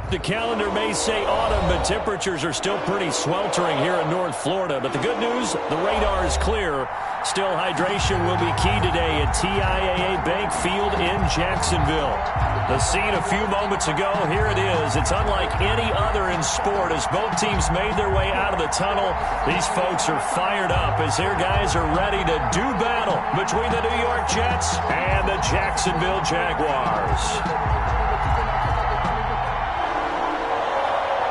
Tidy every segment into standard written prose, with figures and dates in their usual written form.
The calendar may say autumn, but temperatures are still pretty sweltering here in North Florida. But the good news, the radar is clear. Still, hydration will be key today at TIAA Bank Field in Jacksonville. The scene a few moments ago, here it is. It's unlike any other in sport as both teams made their way out of the tunnel. These folks are fired up as their guys are ready to do battle between the New York Jets and the Jacksonville Jaguars.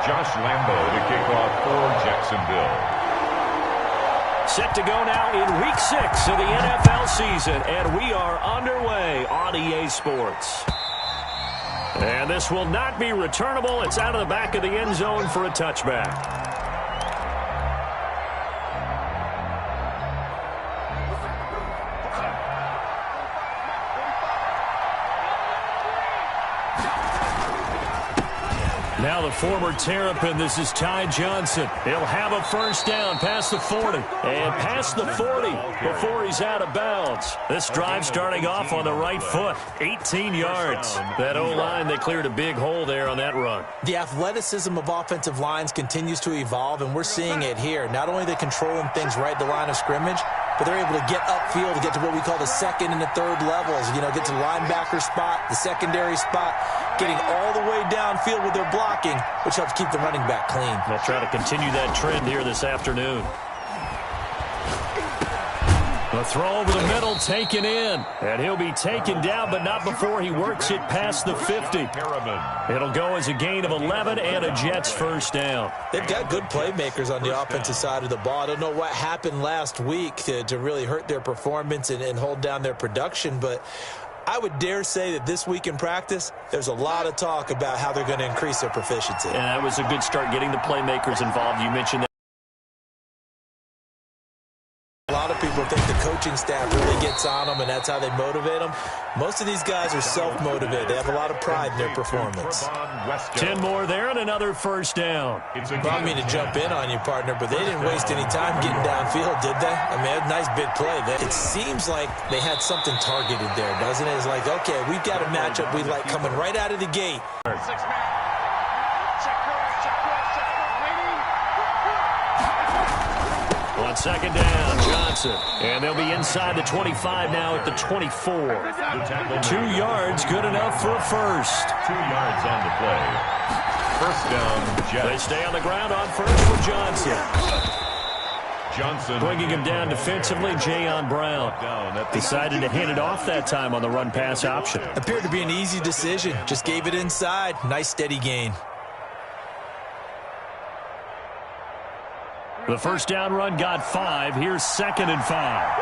Josh Lambo to kick off for Jacksonville. Set to go now in Week 6 of the NFL season, and we are underway on EA Sports. And this will not be returnable. It's out of the back of the end zone for a touchback. Now the former Terrapin, this is Ty Johnson. He'll have a first down past the 40 and past the 40 before he's out of bounds. This drive starting off on the right foot, 18 yards. That O-line, they cleared a big hole there on that run. The athleticism of offensive lines continues to evolve, and we're seeing it here. Not only are they controlling things right at the line of scrimmage, but they're able to get upfield to get to what we call the second and the third levels. You know, get to the linebacker spot, the secondary spot, getting all the way downfield with their blocking, which helps keep the running back clean. They'll try to continue that trend here this afternoon. The throw over the middle taken in. And he'll be taken down, but not before he works it past the 50. It'll go as a gain of 11 and a Jets first down. They've got good playmakers on the offensive side of the ball. I don't know what happened last week to really hurt their performance and hold down their production, but I would dare say that this week in practice, there's a lot of talk about how they're going to increase their proficiency. And that was a good start getting the playmakers involved. You mentioned that. A lot of people think the coaching staff really gets on them, and that's how they motivate them. Most of these guys are self-motivated. They have a lot of pride in their performance. 10 more there and another first down. I mean to jump in on you, partner, but they didn't waste any time getting downfield, did they? I mean, a nice big play. It seems like they had something targeted there, doesn't it? It's like, okay, we've got a matchup we like coming right out of the gate. On second down, Johnson. And they'll be inside the 25 now at the 24. 2 yards, good enough for a first. 2 yards on the play. First down, Jets. They stay on the ground on first for Johnson. Johnson. Bringing him down defensively, Jayon Brown. Decided to hand it off that time on the run-pass option. Appeared to be an easy decision. Just gave it inside. Nice steady gain. The first down run got 5. Here's 2nd and 5.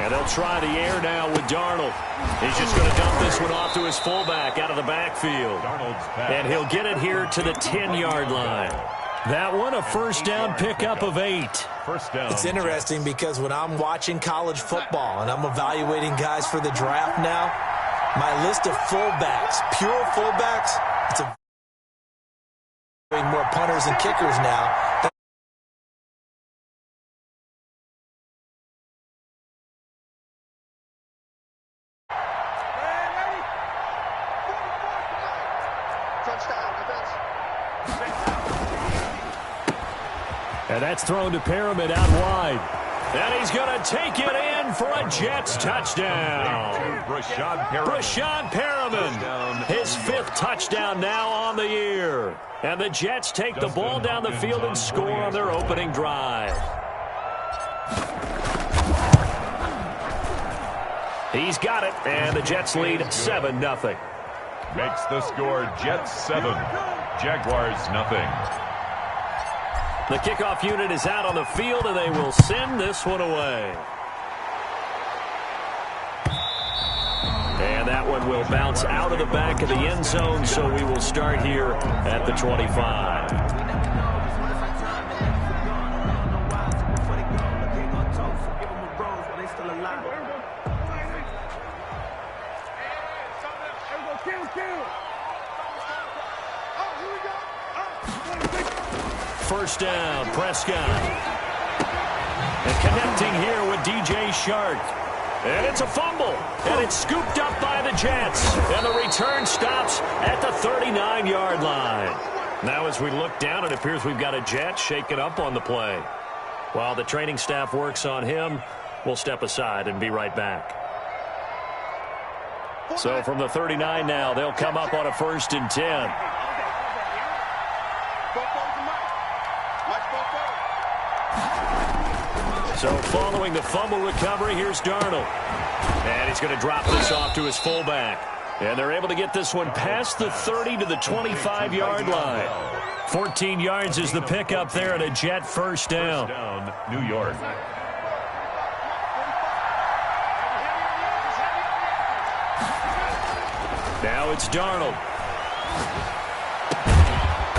And they'll try the air now with Darnold. He's just going to dump this one off to his fullback out of the backfield. And he'll get it here to the 10-yard line. That one, a first down pickup of 8. First down. It's interesting because when I'm watching college football and I'm evaluating guys for the draft now, my list of fullbacks, pure fullbacks, it's more punters and kickers now. And that's thrown to Perriman out wide. And he's going to take it in for a Jets touchdown. Brashad Perriman, his 5th touchdown now on the year. And the Jets take the ball down the field and score on their opening drive. He's got it, and the Jets lead 7-0. Makes the score Jets 7, Jaguars nothing. The kickoff unit is out on the field, and they will send this one away. And that one will bounce out of the back of the end zone, so we will start here at the 25. First down, Prescott. And connecting here with DJ Shark. And it's a fumble. And it's scooped up by the Jets. And the return stops at the 39-yard line. Now as we look down, it appears we've got a Jet shaken up on the play. While the training staff works on him, we'll step aside and be right back. So from the 39 now, they'll come up on a 1st and 10. So following the fumble recovery, here's Darnold. And he's going to drop this off to his fullback. And they're able to get this one past the 30 to the 25-yard line. 14 yards is the pickup there and a Jet first down. New York. Now it's Darnold.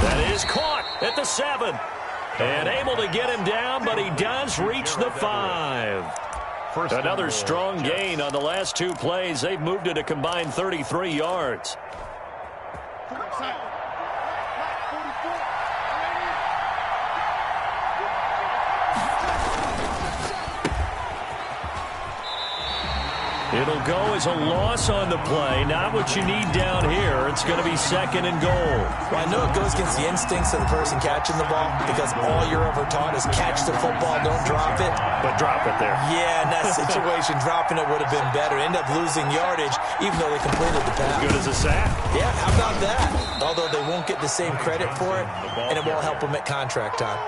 That is caught at the 7. And able to get him down, but he does reach the 5. Another strong gain on the last 2 plays. They've moved it a combined 33 yards. It'll go as a loss on the play. Not what you need down here. It's going to be 2nd and goal. Well, I know it goes against the instincts of the person catching the ball because all you're ever taught is catch the football, don't drop it. But drop it there. Yeah, in that situation, dropping it would have been better. End up losing yardage, even though they completed the pass. As good as a sack. Yeah, how about that? Although they won't get the same credit for it, and it won't help them at contract time.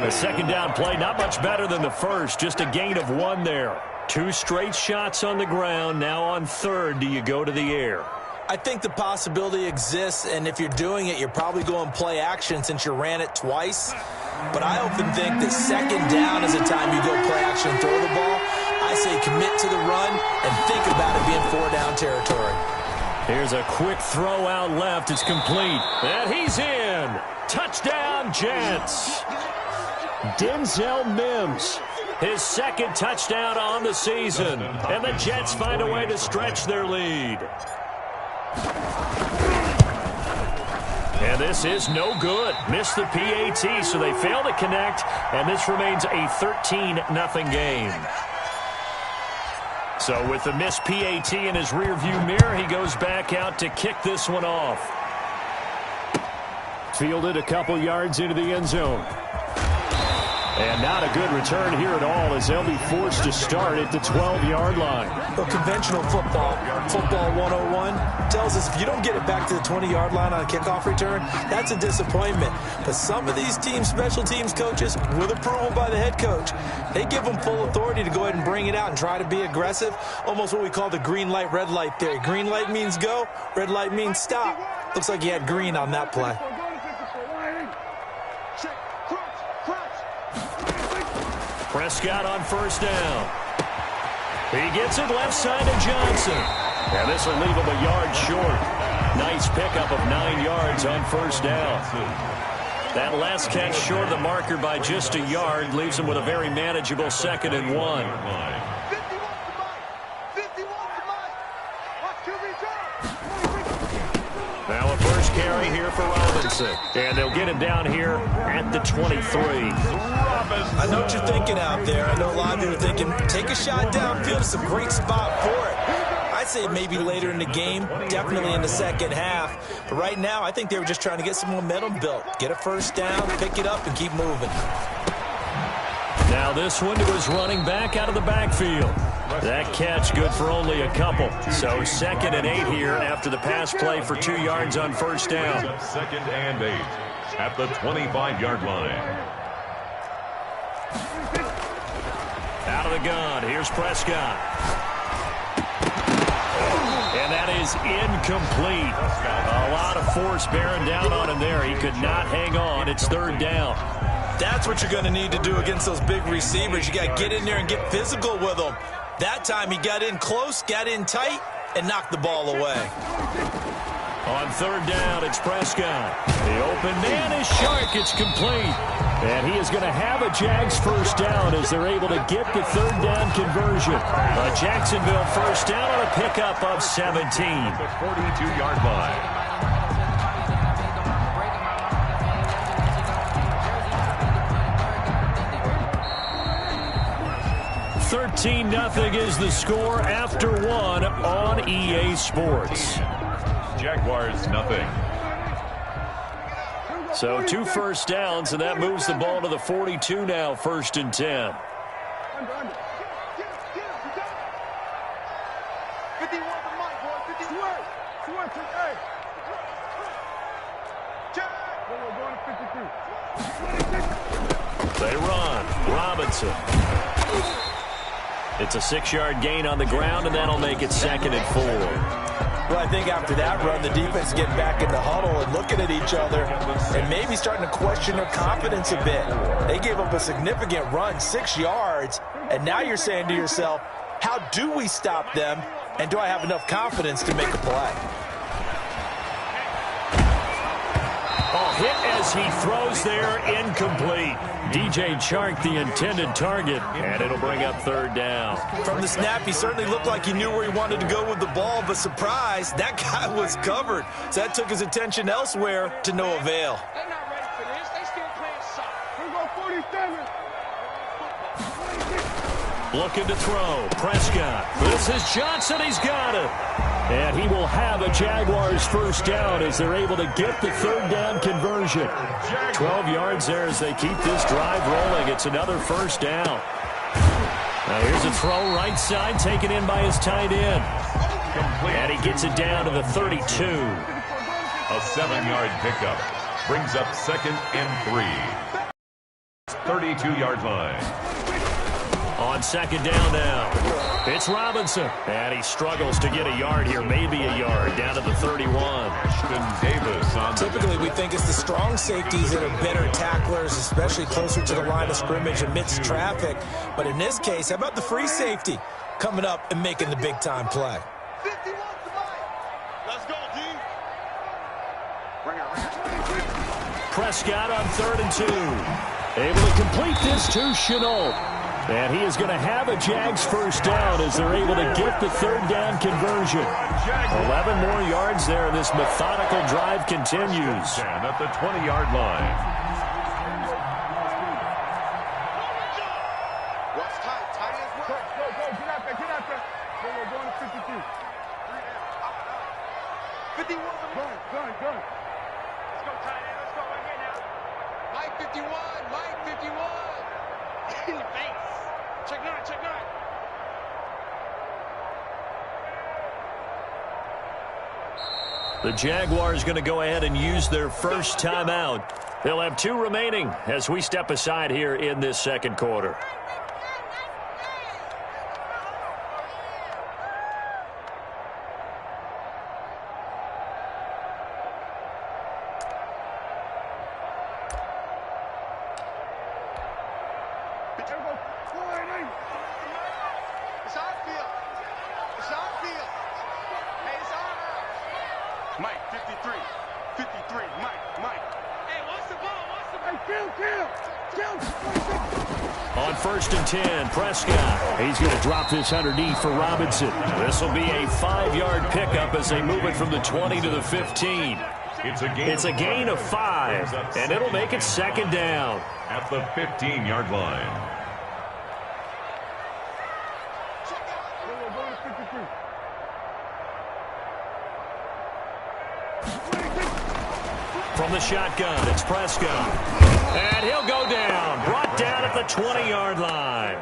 The 2nd down play, not much better than the first. Just a gain of 1 there. 2 straight shots on the ground. Now on 3rd, do you go to the air? I think the possibility exists, and if you're doing it, you're probably going play action since you ran it twice. But I often think that 2nd down is the time you go play action and throw the ball. I say commit to the run and think about it being 4-down territory. Here's a quick throw out left. It's complete. And he's in. Touchdown, Jets. Denzel Mims. His 2nd touchdown on the season. And the Jets find a way to stretch their lead. And this is no good. Missed the PAT, so they fail to connect. And this remains a 13-0 game. So with the missed PAT in his rearview mirror, he goes back out to kick this one off. Fielded a couple yards into the end zone. And not a good return here at all as they'll be forced to start at the 12-yard line. Well, conventional football 101, tells us if you don't get it back to the 20-yard line on a kickoff return, that's a disappointment. But some of these teams, special teams coaches, with approval by the head coach, they give them full authority to go ahead and bring it out and try to be aggressive, almost what we call the green light, red light theory. Green light means go, red light means stop. Looks like he had green on that play. Prescott on 1st down. He gets it left side to Johnson. And this will leave him a yard short. Nice pickup of 9 yards on 1st down. That last catch short of the marker by just a yard leaves him with a very manageable 2nd and 1. Now a first carry here for Robinson. And they'll get him down here at the 23. I know what you're thinking out there. I know a lot of you are thinking, take a shot downfield. It's a great spot for it. I'd say maybe later in the game, definitely in the 2nd half. But right now, I think they were just trying to get some momentum built. Get a 1st down, pick it up, and keep moving. Now this one to his running back out of the backfield. That catch good for only a couple. So 2nd and 8 here after the pass play for 2 yards on 1st down. 2nd and 8 at the 25-yard line. Out of the gun, here's Prescott. And that is incomplete. A lot of force bearing down on him there. He could not hang on. It's 3rd down. That's what you're going to need to do against those big receivers. You got to get in there and get physical with them. That time he got in close, got in tight, and knocked the ball away. On 3rd down, it's Prescott. The open man is Shark. It's complete. And he is going to have a Jags 1st down as they're able to get the 3rd down conversion. A Jacksonville 1st down on a pickup of 17. The 42-yard line. 13-0 is the score after one on EA Sports. Jaguars, nothing. So 2 first downs, and that moves the ball to the 42 now, 1st and 10. They run. Robinson. It's a 6-yard gain on the ground, and that'll make it 2nd and 4. Well, I think after that run, the defense getting back in the huddle and looking at each other and maybe starting to question their confidence a bit. They gave up a significant run, 6 yards, and now you're saying to yourself, how do we stop them, and do I have enough confidence to make a play? Hit as he throws there, incomplete. DJ Chark, the intended target, and it'll bring up 3rd down. From the snap, he certainly looked like he knew where he wanted to go with the ball, but surprise, that guy was covered. So that took his attention elsewhere to no avail. They're not ready for this. They still playing soft. Here go 47. Looking to throw. Prescott. This is Johnson. He's got it. And he will have a Jaguars first down as they're able to get the 3rd down conversion. 12 yards there as they keep this drive rolling. It's another first down. Now here's a throw right side taken in by his tight end. And he gets it down to the 32. A 7-yard pickup. Brings up 2nd and 3. 32-yard line. On 2nd down now. It's Robinson. And he struggles to get a yard here, maybe a yard, down to the 31. Davis on Typically, we think it's the strong safeties that are better tacklers, especially closer to the line of scrimmage amidst traffic. But in this case, how about the free safety coming up and making the big-time play? 51 tonight. Let's go, D. Bring it. Prescott on 3rd and 2. Able to complete this to Chenault. And he is going to have a Jags first down as they're able to get the 3rd down conversion. 11 more yards there, and this methodical drive continues. At the 20-yard line. Watch tight. Tight as well. Go. Get out there. We're going to 52. 51. Gun. Let's go, tight end. Let's go right here now. Mike 51. In the face. Check 9. The Jaguars going to go ahead and use their first timeout. They'll have 2 remaining as we step aside here in this 2nd quarter. On 1st and 10, Prescott. He's going to drop this underneath for Robinson. This will be a 5-yard pickup as they move it from the 20 to the 15. It's a gain of 5, and it'll make it 2nd down. At the 15-yard line. From the shotgun, it's Prescott. And he'll go down. Brought down at the 20-yard line.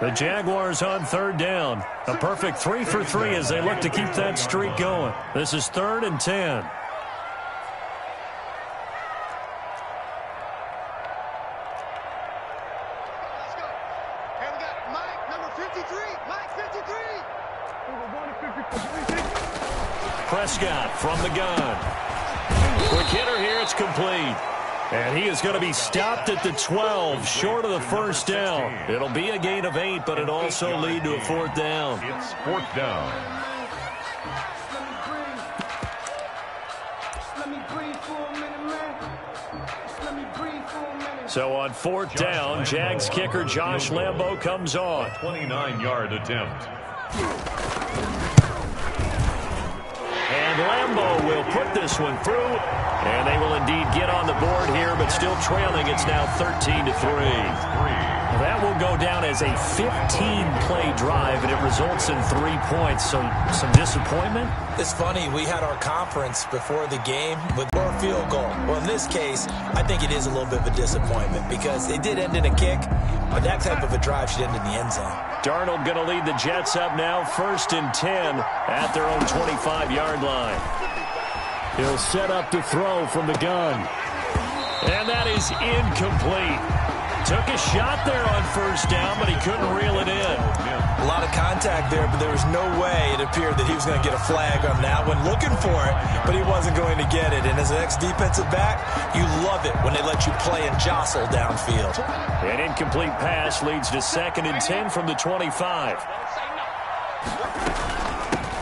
The Jaguars on 3rd down. A perfect 3 for 3 as they look to keep that streak going. This is 3rd and 10. Let's go. Here we got Mike, number 53. Mike 53. Prescott from the gun. Quick hitter here, it's complete. And he is going to be stopped at the 12, short of the first down. It'll be a gain of 8, but it also lead to a 4th down. It's 4th down. So on 4th down, Jags kicker Josh Lambo comes on. 29-yard attempt. And Lambo will put this one through, and they will indeed get on the board here, but still trailing. It's now 13-3. That will go down as a 15-play drive, and it results in 3 points. So some disappointment? It's funny. We had our conference before the game with a field goal. Well, in this case, I think it is a little bit of a disappointment because it did end in a kick, but that type of a drive should end in the end zone. Darnold going to lead the Jets up now, 1st and 10 at their own 25-yard line. He'll set up to throw from the gun. And that is incomplete. Took a shot there on 1st down, but he couldn't reel it in. A lot of contact there, but there was no way it appeared that he was going to get a flag on that one. Looking for it, but he wasn't going to get it. And as an ex-defensive back, you love it when they let you play and jostle downfield. An incomplete pass leads to 2nd and 10 from the 25.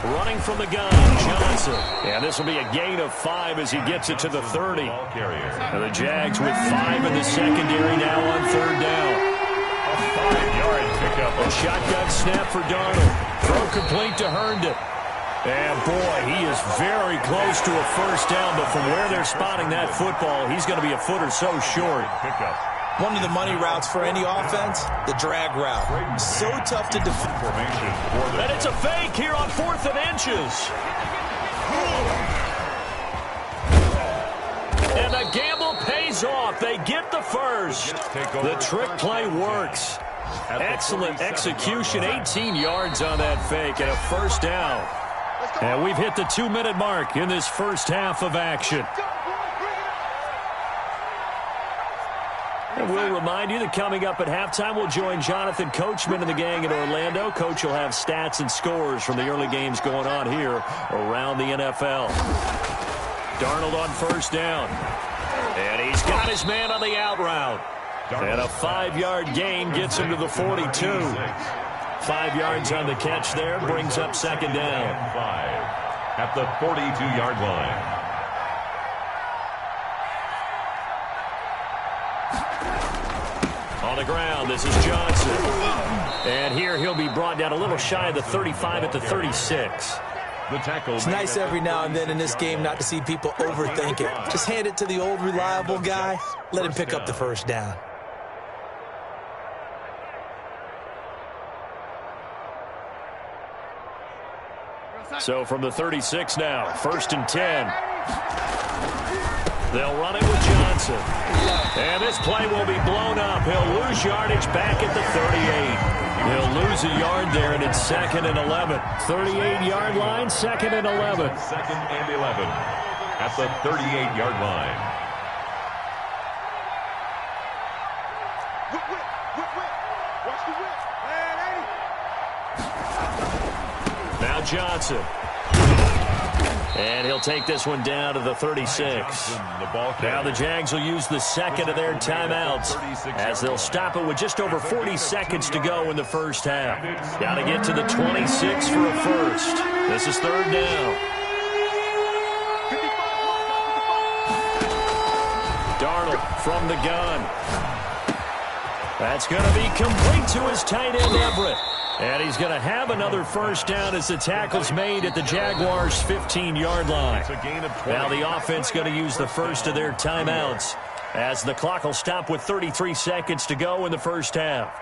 Running from the gun, Johnson. And this will be a gain of 5 as he gets it to the 30. And the Jags with 5 in the secondary now on 3rd down. A 5-yard pickup. A shotgun snap for Darnold. Throw complete to Herndon. And boy, he is very close to a 1st down, but from where they're spotting that football, he's going to be a foot or so short. Pickup. One of the money routes for any offense, the drag route. So tough to defend. And it's a fake here on 4th and inches. And the gamble pays off. They get the first. The trick play works. Excellent execution. 18 yards on that fake and a 1st down. And we've hit the 2-minute mark in this first half of action. And we'll remind you that coming up at halftime, we'll join Jonathan Coachman and the gang in Orlando. Coach will have stats and scores from the early games going on here around the NFL. Darnold on 1st down. And he's got his man on the out route. And a 5-yard gain gets him to the 42. 5 yards on the catch there, brings up 2nd down. 5 at the 42-yard line. On the ground, this is Johnson. And here he'll be brought down a little shy of the 35 at the 36. The tackle. It's nice every now and then in this game not to see people overthink it. Just hand it to the old reliable guy. Let him pick up the 1st down. So from the 36 now, 1st and 10. They'll run it with Johnson. And this play will be blown up. He'll lose yardage back at the 38. He'll lose a yard there, and it's 2nd and 11. 38-yard line, 2nd and 11. 2nd and 11 at the 38-yard line. Now Johnson. And he'll take this one down to the 36. Now the Jags will use the 2nd of their timeouts as they'll stop it with just over 40 seconds to go in the first half. Got to get to the 26 for a first. This is 3rd down. Darnold from the gun. That's going to be complete to his tight end, Everett. And he's going to have another 1st down as the tackle's made at the Jaguars' 15-yard line. Now the offense going to use the 1st of their timeouts as the clock will stop with 33 seconds to go in the first half.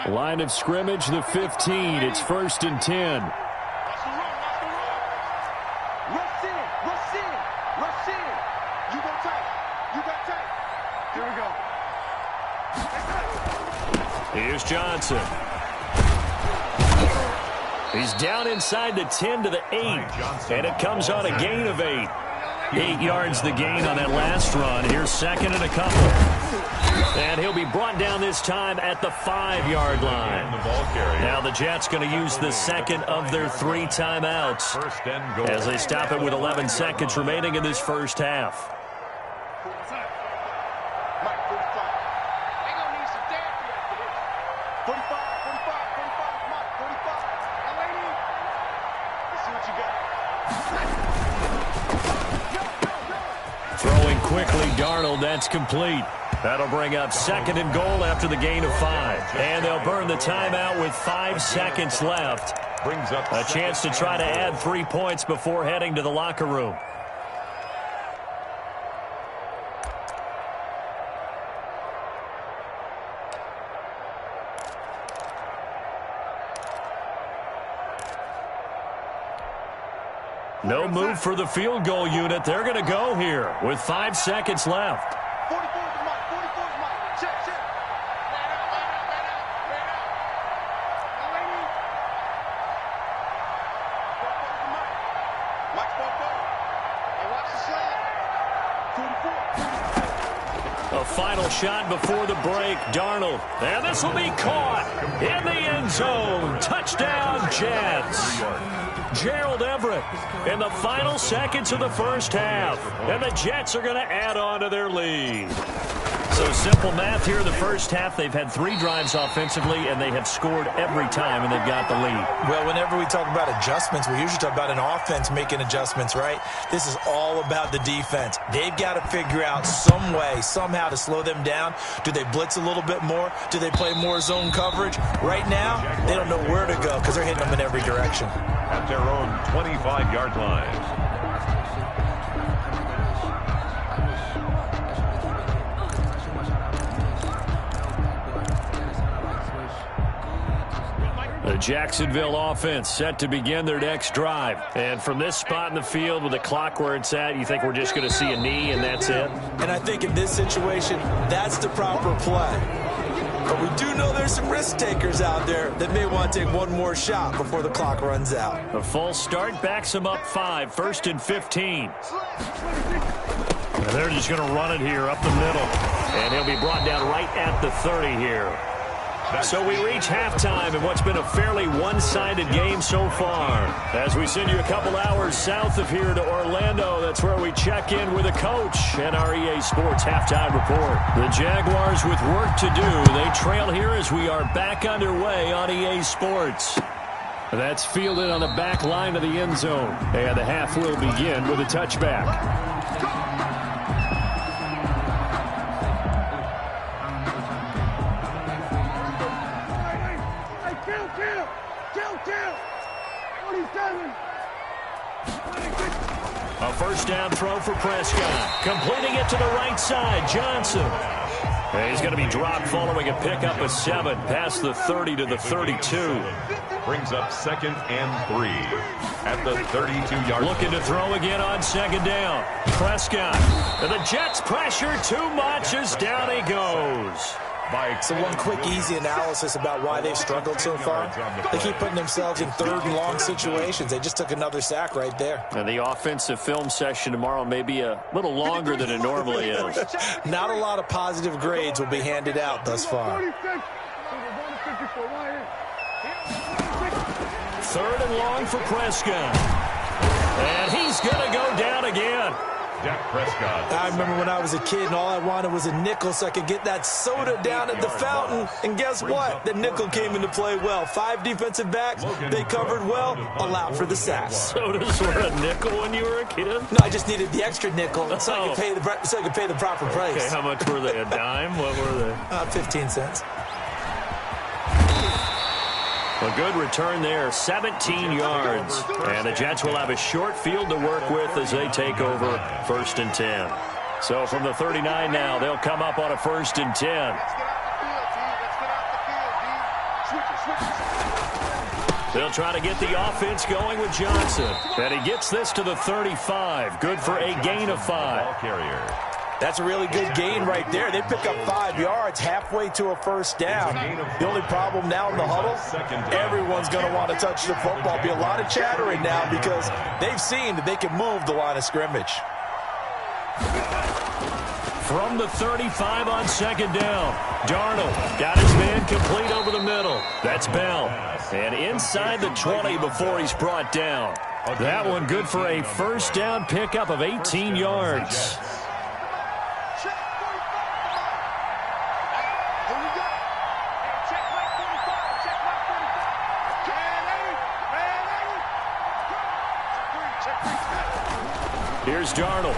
Line of scrimmage, the 15. It's 1st and 10. Here's Johnson. He's down inside the 10 to the 8. And it comes on a gain of 8. 8 yards the gain on that last run. Here's 2nd and a couple. And he'll be brought down this time at the 5-yard line. Now the Jets going to use the 2nd of their 3 timeouts as they stop it with 11 seconds remaining in this first half. Throwing quickly, Darnold, that's complete. That'll bring up 2nd and goal after the gain of 5. And they'll burn the timeout with 5 seconds left. A chance to try to add 3 points before heading to the locker room. No move for the field goal unit. They're going to go here with 5 seconds left. 44 is Mike. 44 is Mike. Check. Man out. Lady. 44 is Mike. Mike's 44. Hey, watch the slant. 44. A final shot before the break. Darnold. And this will be caught in the end zone. Touchdown, Jets. Gerald Everett in the final seconds of the first half. And the Jets are going to add on to their lead. So simple math here in the first half. They've had 3 drives offensively, and they have scored every time, and they've got the lead. Well, whenever we talk about adjustments, we usually talk about an offense making adjustments, right? This is all about the defense. They've got to figure out some way, somehow to slow them down. Do they blitz a little bit more? Do they play more zone coverage? Right now, they don't know where to go because they're hitting them in every direction. At their own 25-yard line. The Jacksonville offense set to begin their next drive. And from this spot in the field with the clock where it's at, you think we're just going to see a knee and that's it? And I think in this situation, that's the proper play. But we do know there's some risk takers out there that may want to take one more shot before the clock runs out. A false start backs them up 5, 1st and 15. And they're just going to run it here up the middle. And he'll be brought down right at the 30 here. So we reach halftime in what's been a fairly one-sided game so far. As we send you a couple hours south of here to Orlando, that's where we check in with a coach and our EA Sports halftime report. The Jaguars with work to do. They trail here as we are back underway on EA Sports. That's fielded on the back line of the end zone. And the half will begin with a touchback. A first down throw for Prescott. Completing it to the right side, Johnson. And he's going to be dropped following a pickup of 7 past the 30 to the 32. Brings up 2nd and 3 at the 32-yard line. Looking to throw again on 2nd down. Prescott. And the Jets pressure too much as down he goes. So one quick, easy analysis about why they've struggled so far. They keep putting themselves in 3rd and long situations. They just took another sack right there. And the offensive film session tomorrow may be a little longer than it normally is. Not a lot of positive grades will be handed out thus far. 3rd and long for Prescott. And he's going to go down again. Dak Prescott. I remember when I was a kid and all I wanted was a nickel so I could get that soda down at the fountain. And guess what? The nickel came into play well. 5 defensive backs. They covered well. Allowed for the sack. Sodas were a nickel when you were a kid? No, I just needed the extra nickel so I could pay the proper price. Okay, how much were they? A dime? What were they? 15 cents. A good return there, 17 yards. And the Jets will have a short field to work with as they take over 1st and 10. So from the 39 now, they'll come up on a 1st and 10. They'll try to get the offense going with Johnson. And he gets this to the 35. Good for a gain of 5. That's a really good gain right there. They pick up 5 yards halfway to a 1st down. The only problem now in the huddle, everyone's going to want to touch the football. Be a lot of chattering now because they've seen that they can move the line of scrimmage. From the 35 on 2nd down, Darnold got his man complete over the middle. That's Bell. And inside the 20 before he's brought down. That one good for a 1st down pickup of 18 yards. Here's Darnold.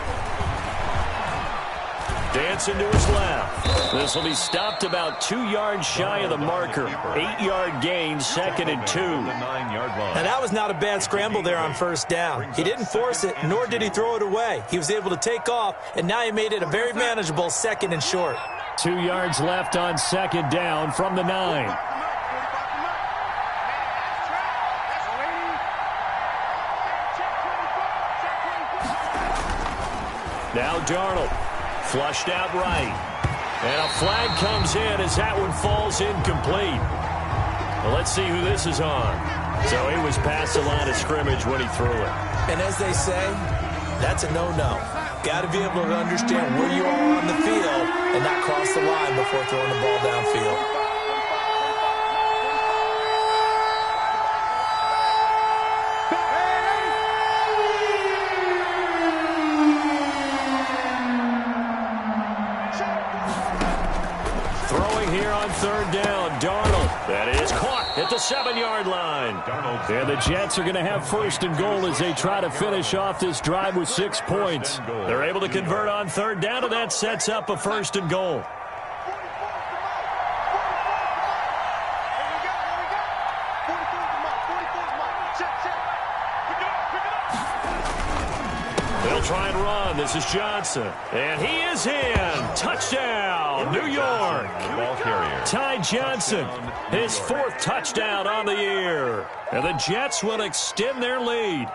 Dancing to his left. This will be stopped about 2 yards shy of the marker. 8-yard gain, 2nd and 2. And that was not a bad scramble there on 1st down. He didn't force it, nor did he throw it away. He was able to take off, and now he made it a very manageable 2nd and short. 2 yards left on 2nd down from the 9. Now Darnold. Flushed out right. And a flag comes in as that one falls incomplete. Well, let's see who this is on. So he was past the line of scrimmage when he threw it. And as they say, that's a no-no. Got to be able to understand where you are on the field and not cross the line before throwing the ball downfield. Throwing here on third down, Darnold. That is caught at the 7-yard line. And the Jets are going to have first and goal as they try to finish off this drive with 6 points. They're able to convert on third down, and that sets up a first and goal. They'll try and run. This is Johnson. And he is in. Touchdown, New York. Ball carrier. Ty Johnson, his 4th touchdown on the year. And the Jets will extend their lead.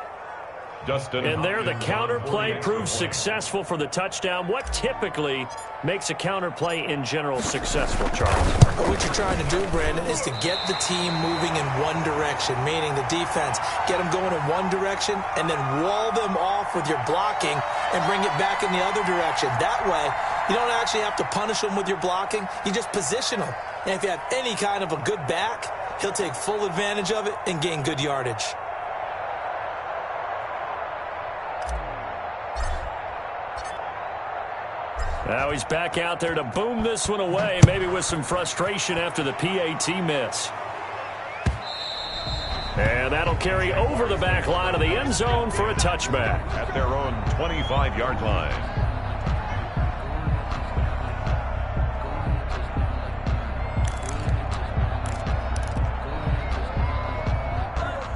And there the counter play proves successful for the touchdown. What typically makes a counter play in general successful, Charles? What you're trying to do, Brandon, is to get the team moving in one direction, meaning the defense, get them going in one direction and then wall them off with your blocking and bring it back in the other direction. That way, you don't actually have to punish them with your blocking. You just position them. And if you have any kind of a good back, he'll take full advantage of it and gain good yardage. Now he's back out there to boom this one away, maybe with some frustration after the PAT miss. And that'll carry over the back line of the end zone for a touchback. At their own 25-yard line.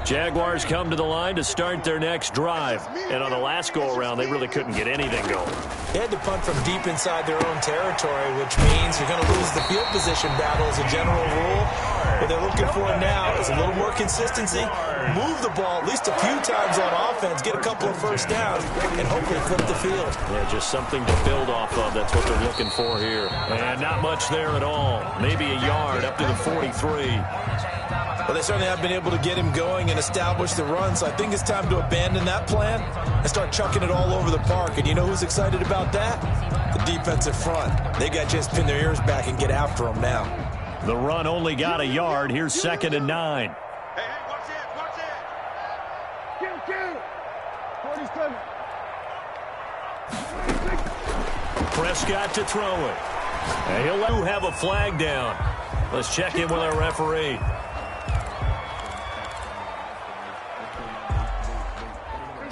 Jaguars come to the line to start their next drive. And on the last go-around, they really couldn't get anything going. They had to punt from deep inside their own territory, which means you're going to lose the field position battle as a general rule. What they're looking for now is a little more consistency, move the ball at least a few times on offense, get a couple of first downs, and hopefully flip the field. Yeah, just something to build off of. That's what they're looking for here. And not much there at all. Maybe a yard up to the 43. But they certainly have been able to get him going and establish the run, so I think it's time to abandon that plan and start chucking it all over the park. And you know who's excited about that? The defensive front. They got just pin their ears back and get after him now. The run only got a yard. Here's 2nd and 9. Hey, watch it, watch it. Kill. 47. Prescott to throw it. And he'll have a flag down. Let's check in with our referee.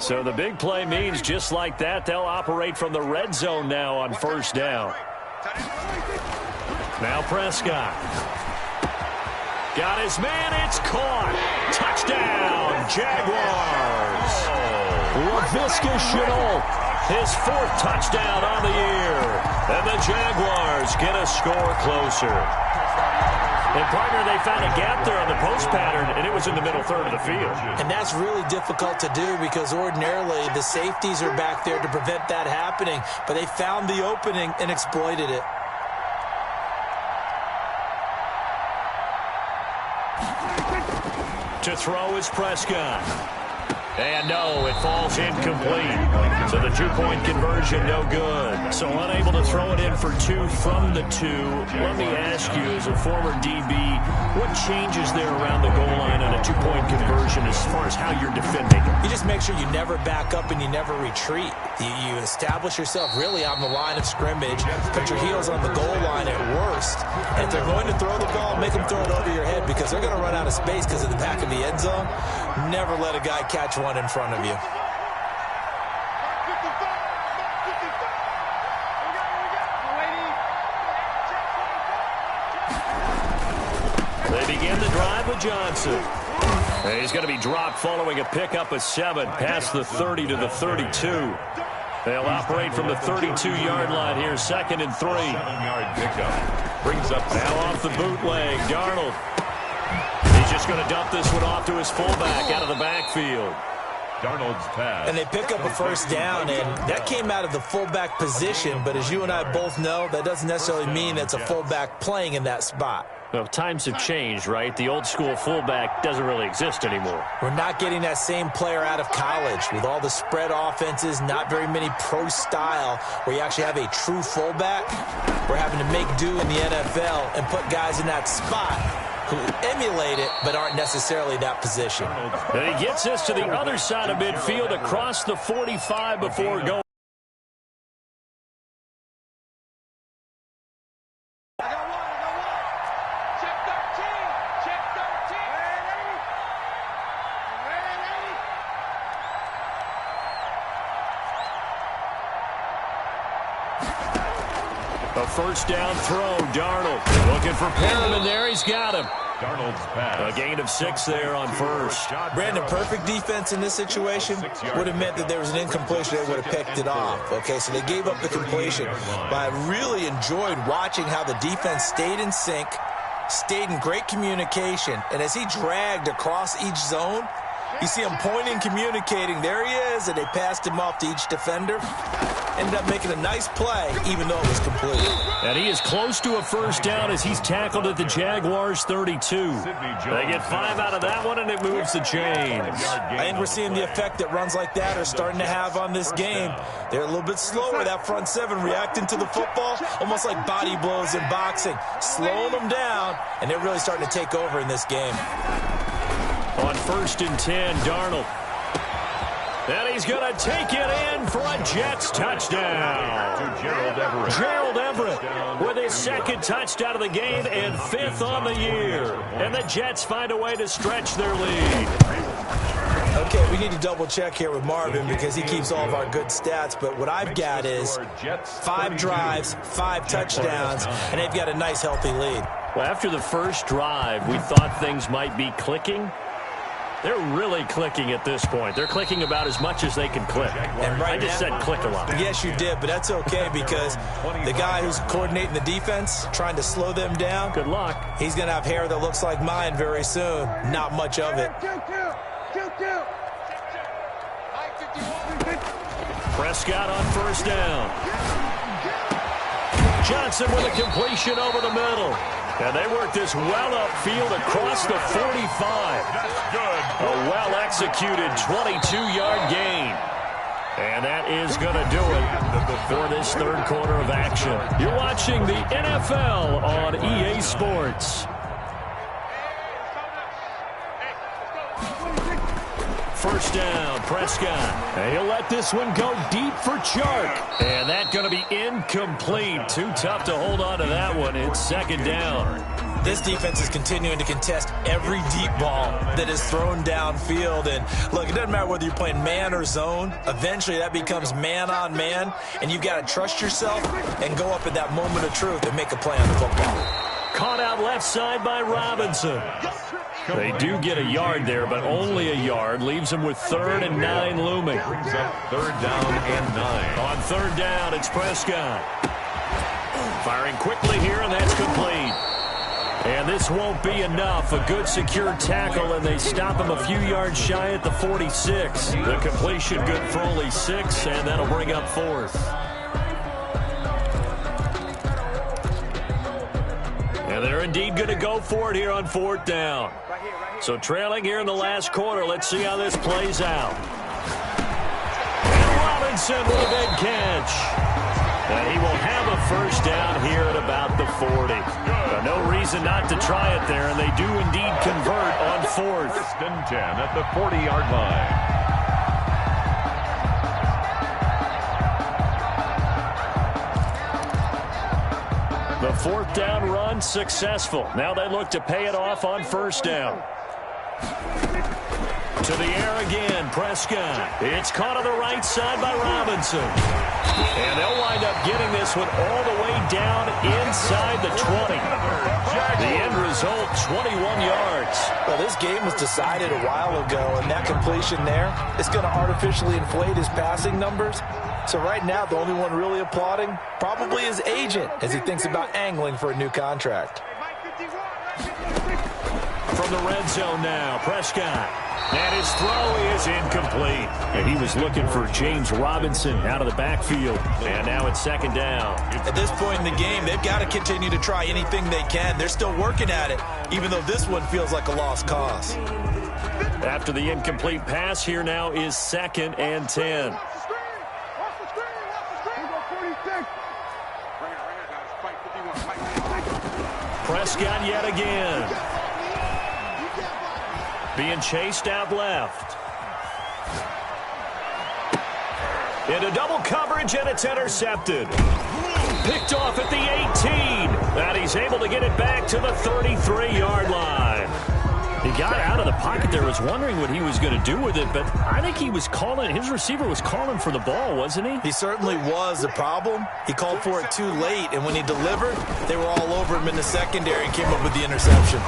So the big play means just like that, they'll operate from the red zone now on first down. Now Prescott. Got his man, it's caught. Touchdown, Jaguars. Laviska Shenault, his 4th touchdown on the year. And the Jaguars get a score closer. And, partner, they found a gap there on the post pattern, and it was in the middle third of the field. And that's really difficult to do because ordinarily the safeties are back there to prevent that happening. But they found the opening and exploited it. To throw is Prescott. And no, it falls incomplete. So the 2-point conversion, no good. So unable to throw it in for 2 from the 2. Let me ask you, as a former DB, what changes there around the goal line on a 2-point conversion as far as how you're defending? You just make sure you never back up and you never retreat. You establish yourself really on the line of scrimmage, put your heels on the goal line at worst. And if they're going to throw the ball, make them throw it over your head because they're going to run out of space because of the back of the end zone. Never let a guy catch one in front of you. They begin the drive with Johnson. And he's going to be dropped following a pickup of 7 past the 30 to the 32. They'll operate from the 32-yard line here, 2nd and 3. 7-yard pickup. Brings up now off the bootleg, Darnold. He's just going to dump this one off to his fullback out of the backfield. Darnold's pass. And they pick up a first down, and that came out of the fullback position. But as you and I both know, that doesn't necessarily mean it's a fullback playing in that spot. Well, times have changed, right? The old school fullback doesn't really exist anymore. We're not getting that same player out of college with all the spread offenses, not very many pro style where you actually have a true fullback. We're having to make do in the NFL and put guys in that spot who emulate it but aren't necessarily that position. And he gets this to the other side of midfield across the 45 before going. A first down throw, Darnold looking for Perriman there. He's got him. Darnold's pass. A gain of 6 there on first. Brandon, perfect defense in this situation would have meant that there was an incompletion. They would have picked it off. Okay, so they gave up the completion. But I really enjoyed watching how the defense stayed in sync, stayed in great communication. And as he dragged across each zone, you see him pointing, communicating. There he is, and they passed him off to each defender. Ended up making a nice play, even though it was complete. And he is close to a first down as he's tackled at the Jaguars 32. They get 5 out of that one, and it moves the chains. I think we're seeing the effect that runs like that are starting to have on this game. They're a little bit slower, that front seven, reacting to the football, almost like body blows in boxing, slowing them down, and they're really starting to take over in this game. On 1st and 10, Darnold. And he's going to take it in for a Jets touchdown. Gerald Everett with his 2nd touchdown of the game and 5th on the year. And the Jets find a way to stretch their lead. Okay, we need to double check here with Marvin because he keeps all of our good stats. But what I've got is 5 drives, 5 touchdowns, and they've got a nice, healthy lead. Well, after the first drive, we thought things might be clicking. They're really clicking at this point. They're clicking about as much as they can click. And I just said click a lot. Yes, you did, but that's okay because the guy who's coordinating the defense, trying to slow them down, good luck. He's going to have hair that looks like mine very soon. Not much of it. Prescott on first down. Johnson with a completion over the middle. And they work this well upfield across the 45. A well-executed 22-yard gain. And that is going to do it for this 3rd quarter of action. You're watching the NFL on EA Sports. First down, Prescott. And he'll let this one go deep for Chark. And that's going to be incomplete. Too tough to hold on to that one. It's 2nd down. This defense is continuing to contest every deep ball that is thrown downfield. And look, it doesn't matter whether you're playing man or zone. Eventually that becomes man on man. And you've got to trust yourself and go up at that moment of truth and make a play on the football. Caught out left side by Robinson. They do get a yard there, but only a yard. Leaves them with 3rd and 9 looming. Brings up 3rd down and 9. On 3rd down, it's Prescott. Firing quickly here, and that's complete. And this won't be enough. A good secure tackle, and they stop him a few yards shy at the 46. The completion good for only 6, and that'll bring up 4th. And they're indeed going to go for it here on 4th down. So trailing here in the last quarter. Let's see how this plays out. And Robinson with a big catch. And he will have a first down here at about the 40. No reason not to try it there, and they do indeed convert on 4th. 1st and 10 at the 40-yard line. The 4th down run successful. Now they look to pay it off on 1st down. To the air again, Prescott. It's caught on the right side by Robinson. And they'll wind up getting this one all the way down inside the 20. The end result, 21 yards. Well, this game was decided a while ago, and that completion there is going to artificially inflate his passing numbers. So right now, the only one really applauding probably his agent as he thinks about angling for a new contract. From the red zone now, Prescott. And his throw is incomplete. And he was looking for James Robinson out of the backfield. And now it's second down. At this point in the game, they've got to continue to try anything they can. They're still working at it, even though this one feels like a lost cause. After the incomplete pass, here now is second and 10. Prescott yet again. Being chased out left. Into double coverage, and it's intercepted. Picked off at the 18. And he's able to get it back to the 33-yard line. He got out of the pocket there, was wondering what he was going to do with it, but I think he was calling, his receiver was calling for the ball, wasn't he? He certainly was. The problem, he called for it too late, and when he delivered, they were all over him in the secondary and came up with the interception.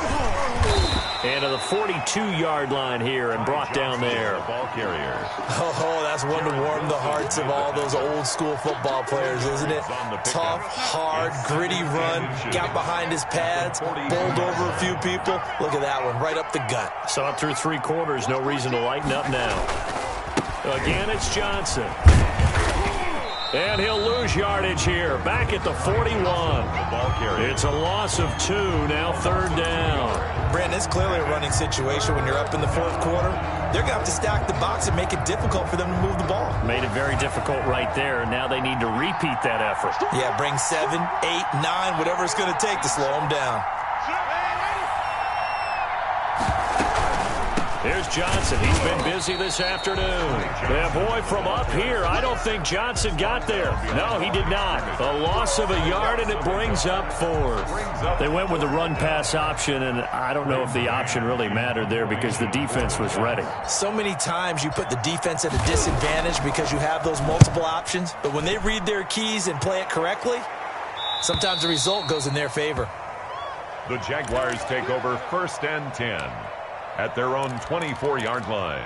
And to the 42-yard line here and brought down there. Ball carrier. Oh, that's one to warm the hearts of all those old-school football players, isn't it? Tough, hard, gritty run, got behind his pads, bowled over a few people. Look at that one, right up the gut. Saw it through three quarters, no reason to lighten up now. Again, it's Johnson. And he'll lose yardage here, back at the 41. It's a loss of 2, now third down. Brandon, it's clearly a running situation when you're up in the fourth quarter. They're going to have to stack the box and make it difficult for them to move the ball. Made it very difficult right there. Now they need to repeat that effort. Yeah, bring 7, 8, 9, whatever it's going to take to slow them down. Here's Johnson. He's been busy this afternoon. Yeah, boy, from up here, I don't think Johnson got there. No, he did not. A loss of a yard, and it brings up 4. They went with the run-pass option, and I don't know if the option really mattered there because the defense was ready. So many times you put the defense at a disadvantage because you have those multiple options, but when they read their keys and play it correctly, sometimes the result goes in their favor. The Jaguars take over first and 10. At their own 24-yard line.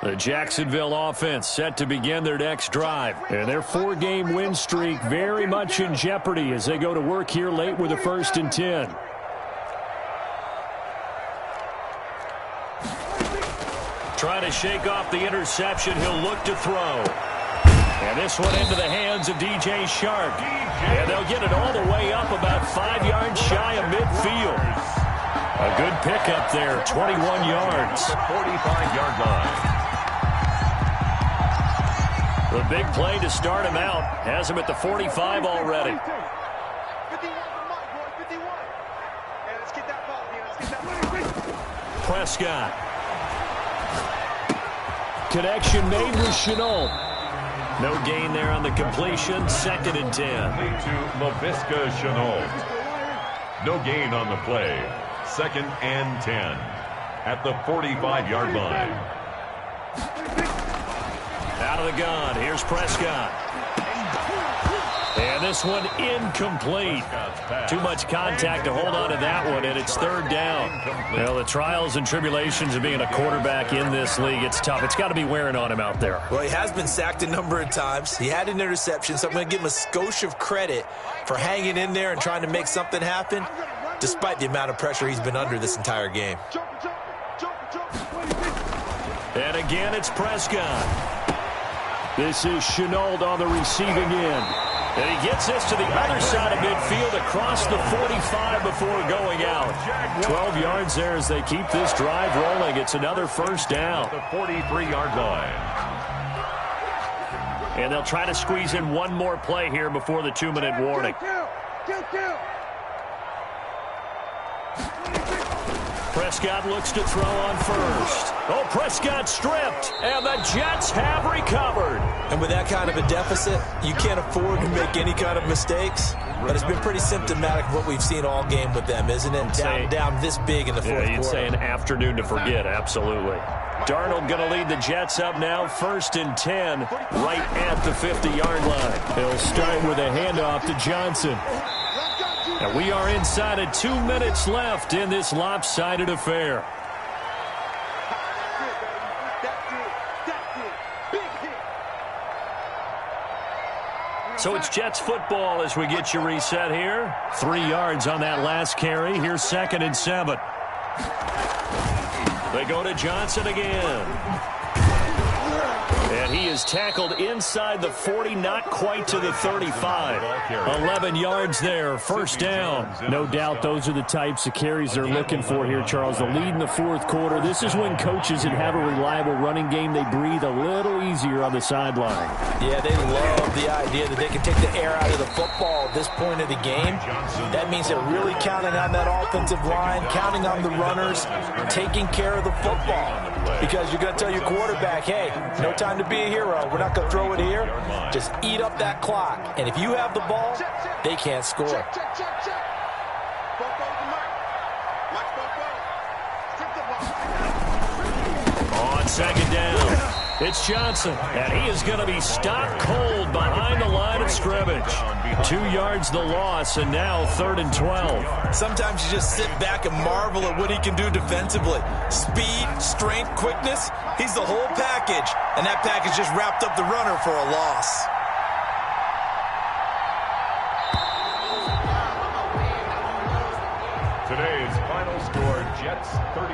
The Jacksonville offense set to begin their next drive. And their 4-game win streak very much in jeopardy as they go to work here late with a first and 10. Trying to shake off the interception. He'll look to throw. And this one into the hands of DJ Shark. And they'll get it all the way up about 5 yards shy of midfield. A good pickup there, 21 yards. The 45-yard line. The big play to start him out. Has him at the 45 already. 51 for Mike, boy, 51. Hey, let's get that ball here. Let's get that ball. Prescott. Connection made with Chenault. No gain there on the completion. Second and 10. To LaVisca Chenault. No gain on the play. Second and 10. At the 45-yard line. Out of the gun. Here's Prescott. And this one incomplete. Too much contact to hold on to that one, and it's third down. Well, the trials and tribulations of being a quarterback in this league, it's tough. It's got to be wearing on him out there. Well, he has been sacked a number of times. He had an interception, so I'm going to give him a skosh of credit for hanging in there and trying to make something happen, despite the amount of pressure he's been under this entire game. And again, it's Prescott. This is Chenault on the receiving end. And he gets this to the other side of midfield across the 45 before going out. 12 yards there as they keep this drive rolling. It's another first down. The 43-yard line. And they'll try to squeeze in one more play here before the 2-minute warning. Prescott looks to throw on first. Oh, Prescott stripped, and the Jets have recovered. And with that kind of a deficit, you can't afford to make any kind of mistakes. But it's been pretty symptomatic of what we've seen all game with them, isn't it? Down this big in the fourth quarter. You'd say an afternoon to forget, absolutely. Darnold going to lead the Jets up now, first and 10, right at the 50-yard line. He'll start with a handoff to Johnson. And we are inside of 2 minutes left in this lopsided affair. So it's Jets football as we get you reset here. 3 yards on that last carry. Here's 2nd and 7. They go to Johnson again. And he is tackled inside the 40, not quite to the 35. 11 yards there, first down. No doubt those are the types of carries they're looking for here, Charles. The lead in the fourth quarter. This is when coaches that have a reliable running game, they breathe a little easier on the sideline. Yeah, they love the idea that they can take the air out of the football at this point of the game. That means they're really counting on that offensive line, counting on the runners, taking care of the football. Because you're going to tell your quarterback, hey, no time to be a hero. We're not going to throw it here. Just eat up that clock. And if you have the ball, they can't score. Check. Both the mark. Watch both ways. Strip the ball. On 2nd down, it's Johnson. And he is going to be stopped cold behind the line of scrimmage. 2 yards the loss, and now 3rd and 12. Sometimes you just sit back and marvel at what he can do defensively. Speed, strength, quickness, he's the whole package. And that package just wrapped up the runner for a loss. Today's final score, Jets 32,